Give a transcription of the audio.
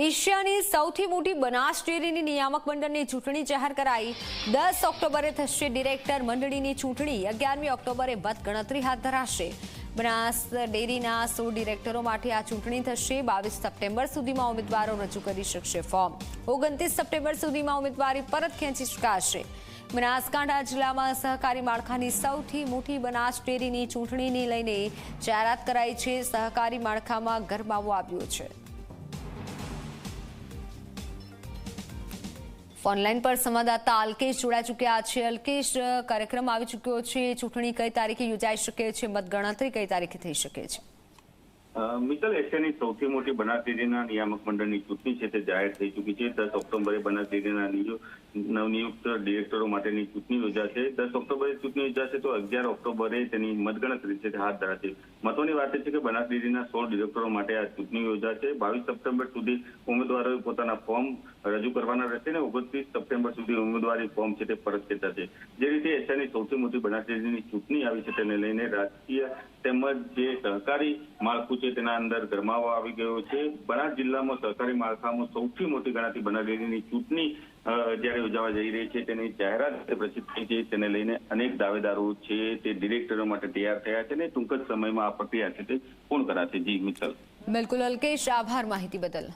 એશિયાની સૌથી મોટી બનાસ ડેરીની નિયામક મંડળની ચૂંટણી જાહેર કરાઈ। 10 ઓક્ટોબરે થશે ડિરેક્ટર મંડળીની ચૂંટણી। 11મી ઓક્ટોબરે મતગણતરી હાથ ધરાશે। બનાસ ડેરીના 16 ડિરેક્ટરો માટે આ ચૂંટણી થશે। 22 સપ્ટેમ્બર સુધીમાં ઉમેદવારો રજૂ કરી શકશે ફોર્મ। 29 સપ્ટેમ્બર સુધીમાં ઉમેદવારી પરત ખેંચી શકાશે। બનાસકાંઠા જિલ્લામાં સહકારી માળખાની સૌથી મોટી બનાસ ડેરીની ચૂંટણીને લઈને જાહેરાત કરાઈ છે। સહકારી માળખામાં ગરમાવો આવ્યો છે। ઓનલાઈન પર સંવાદદાતા અલ્કેશ જોડાઈ ચૂક્યા છે। અલ્કેશ, કાર્યક્રમ આવી ચૂક્યો છે। ચૂંટણી કઈ તારીખે યોજાઈ શકે છે? મતગણતરી કઈ તારીખે થઈ શકે છે? મિત્તલ, એશિયાની સૌથી મોટી બનાસ ડેરીના નિયામક મંડળની ચૂંટણી છે તે જાહેર થઈ ચૂકી છે। 10 ઓક્ટોબરે બનાસ ડેરીના નવનિયુક્ત ડિરેક્ટરો માટેની ચૂંટણી યોજાશે। 10 ઓક્ટોબરે ચૂંટણી યોજાશે તો 11 ઓક્ટોબરે તેની મતગણતરી છે તે હાથ ધરાશે। મહત્વની વાત એ છે કે બનાસ ડેરીના 16 ડિરેક્ટરો માટે આ ચૂંટણી યોજાશે। 22 સપ્ટેમ્બર સુધી ઉમેદવારોએ પોતાના ફોર્મ રજૂ કરવાના રહેશે અને 29 સપ્ટેમ્બર સુધી ઉમેદવારી ફોર્મ છે તે પરત ખેંચાશે। જે રીતે એશિયાની સૌથી મોટી બનાસ ડેરીની ચૂંટણી આવી છે તેને લઈને રાજકીય તેમજ જે સહકારી માળખું છે તેના અંદર ગરમાવો આવી ગયો છે। બનાસ જિલ્લામાં સહકારી માળખામાં સૌથી મોટી ગણાતી બનાસ ડેરીની ચૂંટણી જ્યારે યોજાવા જઈ રહી છે તેની જાહેરાત પ્રસિદ્ધ થઈ છે। તેને લઈને અનેક દાવેદારો છે તે ડિરેક્ટરો માટે તૈયાર થયા છે અને ટૂંક જ સમયમાં આ પ્રક્રિયા છે તે પૂર્ણ કરાશે। જી મિત્તલ। બિલકુલ અલ્કેશ, આભાર માહિતી બદલ।